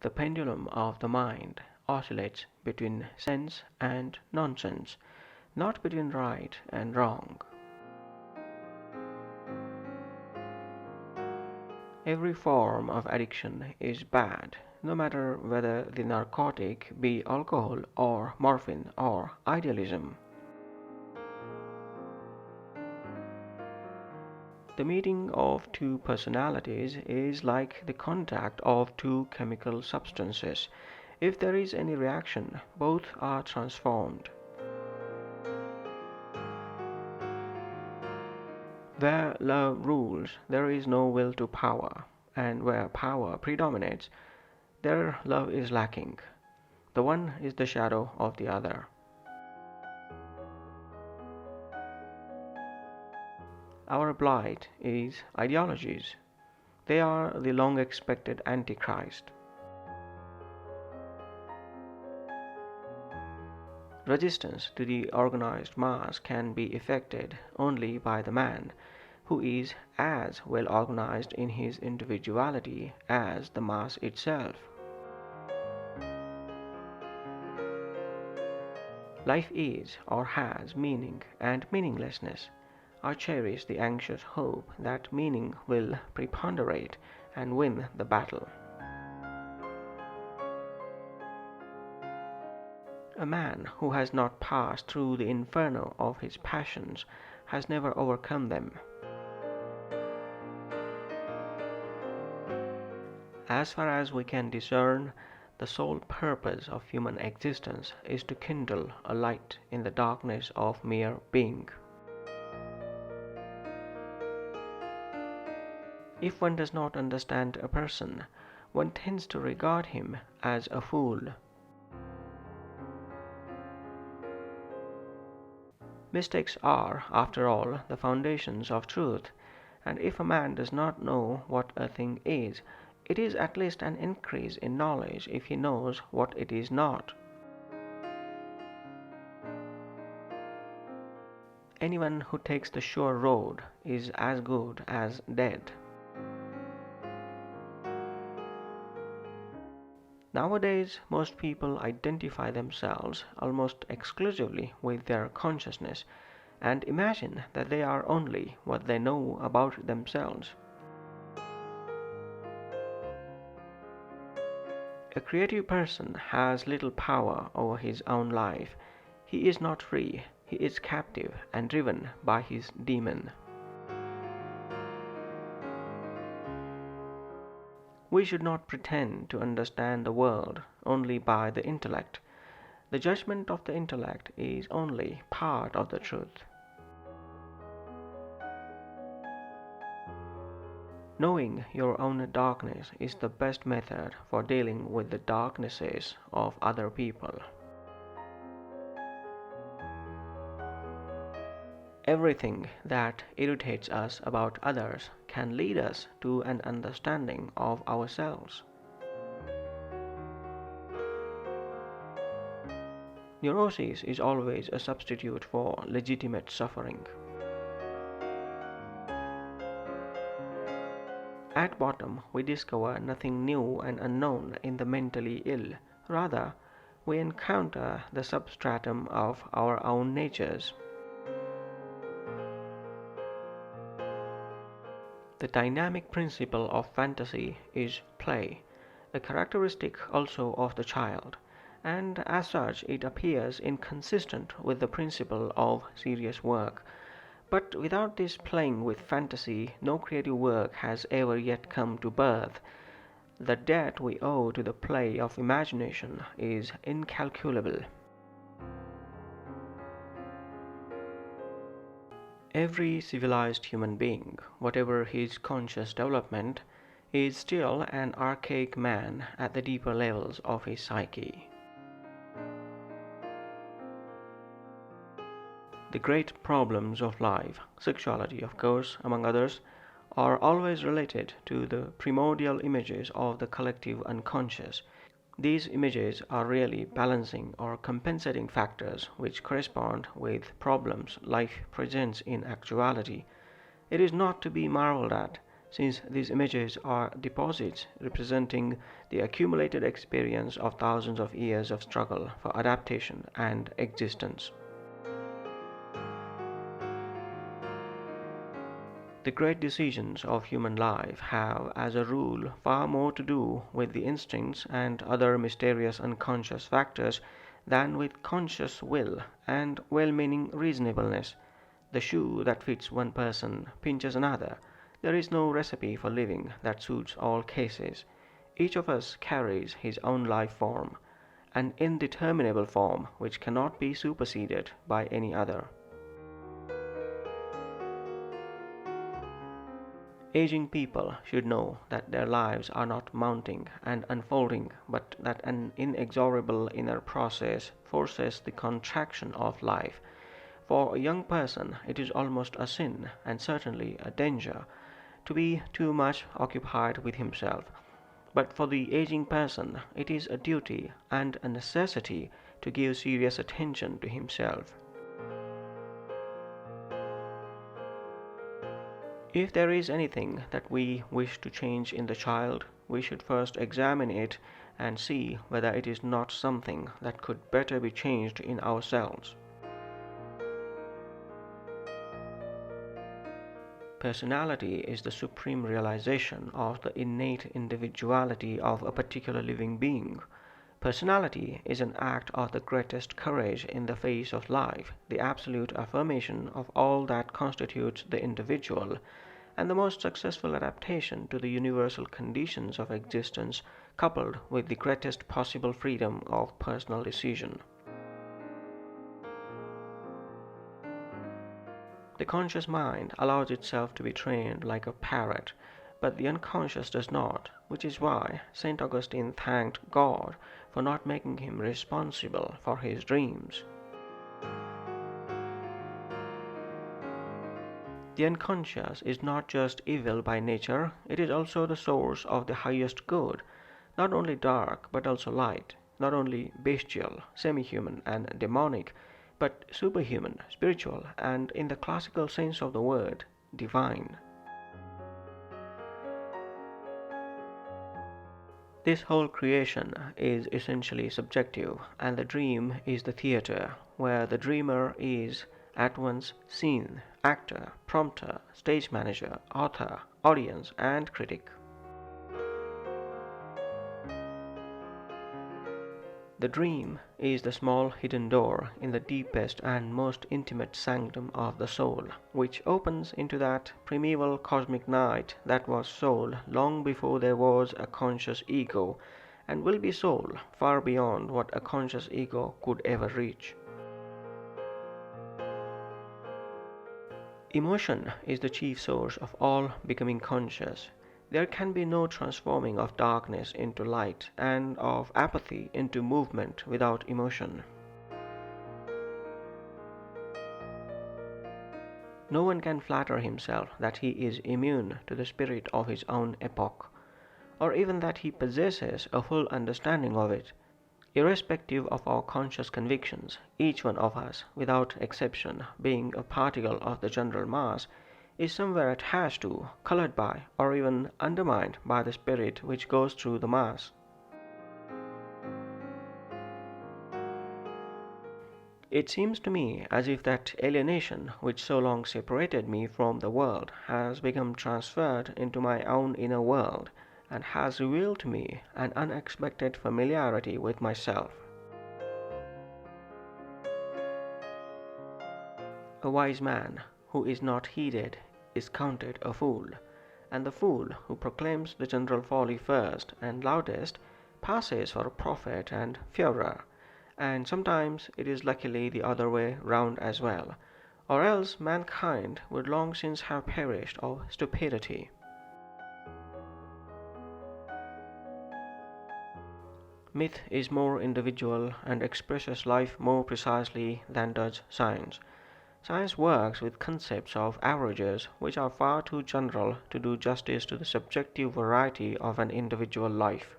The pendulum of the mind oscillates between sense and nonsense, not between right and wrong. Every form of addiction is bad, no matter whether the narcotic be alcohol or morphine or idealism. The meeting of two personalities is like the contact of two chemical substances. If there is any reaction, both are transformed. Where love rules, there is no will to power, and where power predominates, there love is lacking. The one is the shadow of the other. Our blight is ideologies. They are the long-expected Antichrist. Resistance to the organized mass can be effected only by the man who is as well organized in his individuality as the mass itself. Life is or has meaning and meaninglessness. I cherish the anxious hope that meaning will preponderate and win the battle. A man who has not passed through the inferno of his passions has never overcome them. As far as we can discern, the sole purpose of human existence is to kindle a light in the darkness of mere being. If one does not understand a person, one tends to regard him as a fool. Mistakes are, after all, the foundations of truth, and if a man does not know what a thing is, it is at least an increase in knowledge if he knows what it is not. Anyone who takes the sure road is as good as dead. Nowadays, most people identify themselves almost exclusively with their consciousness and imagine that they are only what they know about themselves. A creative person has little power over his own life. He is not free, he is captive and driven by his demon. We should not pretend to understand the world only by the intellect. The judgment of the intellect is only part of the truth. Knowing your own darkness is the best method for dealing with the darknesses of other people. Everything that irritates us about others can lead us to an understanding of ourselves. Neurosis is always a substitute for legitimate suffering. At bottom, we discover nothing new and unknown in the mentally ill. Rather, we encounter the substratum of our own natures. The dynamic principle of fantasy is play, a characteristic also of the child, and as such it appears inconsistent with the principle of serious work. But without this playing with fantasy, no creative work has ever yet come to birth. The debt we owe to the play of imagination is incalculable. Every civilized human being, whatever his conscious development, is still an archaic man at the deeper levels of his psyche. The great problems of life, sexuality of course, among others, are always related to the primordial images of the collective unconscious. These images are really balancing or compensating factors which correspond with problems life presents in actuality. It is not to be marveled at, since these images are deposits representing the accumulated experience of thousands of years of struggle for adaptation and existence. The great decisions of human life have, as a rule, far more to do with the instincts and other mysterious unconscious factors than with conscious will and well-meaning reasonableness. The shoe that fits one person pinches another. There is no recipe for living that suits all cases. Each of us carries his own life form, an indeterminable form which cannot be superseded by any other. Aging people should know that their lives are not mounting and unfolding, but that an inexorable inner process forces the contraction of life. For a young person it is almost a sin, and certainly a danger, to be too much occupied with himself. But for the aging person it is a duty and a necessity to give serious attention to himself. If there is anything that we wish to change in the child, we should first examine it and see whether it is not something that could better be changed in ourselves. Personality is the supreme realization of the innate individuality of a particular living being. Personality is an act of the greatest courage in the face of life, the absolute affirmation of all that constitutes the individual, and the most successful adaptation to the universal conditions of existence, coupled with the greatest possible freedom of personal decision. The conscious mind allows itself to be trained like a parrot, but the unconscious does not, which is why St. Augustine thanked God for not making him responsible for his dreams. The unconscious is not just evil by nature, it is also the source of the highest good, not only dark but also light, not only bestial, semi-human and demonic, but superhuman, spiritual, and in the classical sense of the word, divine. This whole creation is essentially subjective, and the dream is the theatre, where the dreamer is at once scene, actor, prompter, stage manager, author, audience, and critic. The dream is the small hidden door in the deepest and most intimate sanctum of the soul, which opens into that primeval cosmic night that was soul long before there was a conscious ego, and will be soul far beyond what a conscious ego could ever reach. Emotion is the chief source of all becoming conscious. There can be no transforming of darkness into light and of apathy into movement without emotion. No one can flatter himself that he is immune to the spirit of his own epoch, or even that he possesses a full understanding of it. Irrespective of our conscious convictions, each one of us, without exception, being a particle of the general mass, is somewhere attached to, colored by, or even undermined by the spirit which goes through the mass. It seems to me as if that alienation which so long separated me from the world has become transferred into my own inner world, and has revealed to me an unexpected familiarity with myself. A wise man who is not heeded is counted a fool, and the fool who proclaims the general folly first and loudest passes for a prophet and furor, and sometimes it is luckily the other way round as well, or else mankind would long since have perished of stupidity. Myth is more individual and expresses life more precisely than does science. Science works with concepts of averages which are far too general to do justice to the subjective variety of an individual life.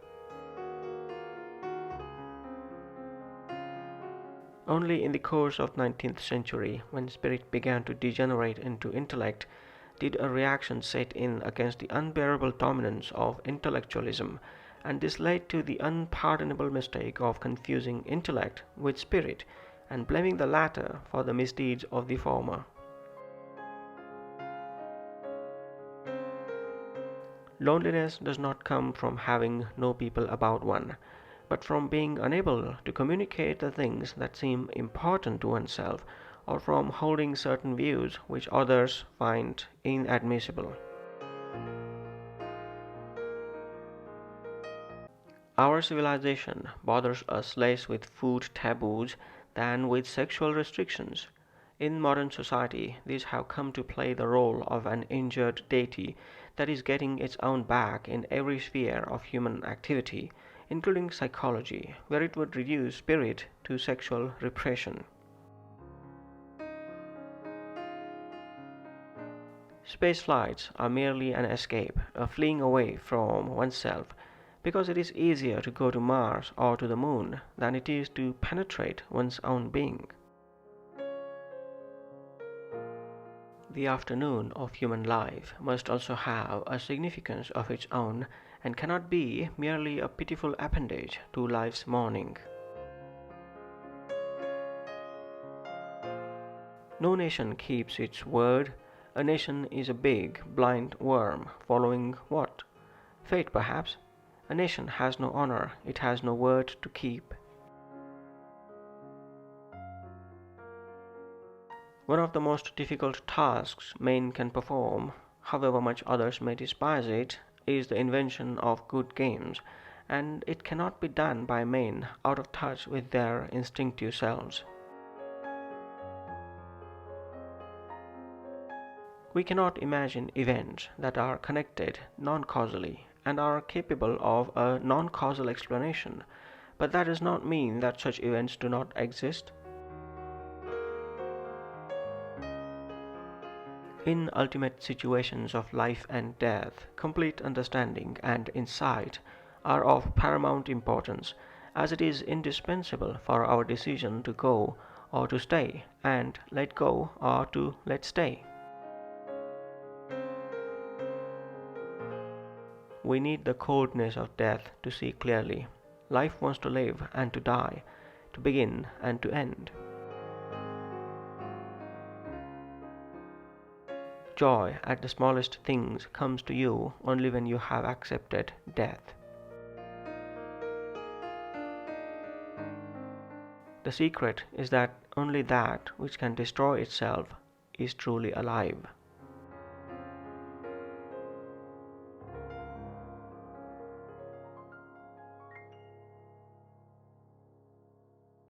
Only in the course of the 19th century, when spirit began to degenerate into intellect, did a reaction set in against the unbearable dominance of intellectualism, and this led to the unpardonable mistake of confusing intellect with spirit and blaming the latter for the misdeeds of the former. Loneliness does not come from having no people about one, but from being unable to communicate the things that seem important to oneself, or from holding certain views which others find inadmissible. Our civilization bothers us less with food taboos than with sexual restrictions. In modern society, these have come to play the role of an injured deity that is getting its own back in every sphere of human activity, including psychology, where it would reduce spirit to sexual repression. Space flights are merely an escape, a fleeing away from oneself, because it is easier to go to Mars or to the moon than it is to penetrate one's own being. The afternoon of human life must also have a significance of its own and cannot be merely a pitiful appendage to life's morning. No nation keeps its word. A nation is a big, blind worm following what? Fate, perhaps. A nation has no honor, it has no word to keep. One of the most difficult tasks men can perform, however much others may despise it, is the invention of good games, and it cannot be done by men out of touch with their instinctive selves. We cannot imagine events that are connected non-causally and are capable of a non-causal explanation, but that does not mean that such events do not exist. In ultimate situations of life and death, complete understanding and insight are of paramount importance, as it is indispensable for our decision to go or to stay, and let go or to let stay. We need the coldness of death to see clearly. Life wants to live and to die, to begin and to end. Joy at the smallest things comes to you only when you have accepted death. The secret is that only that which can destroy itself is truly alive.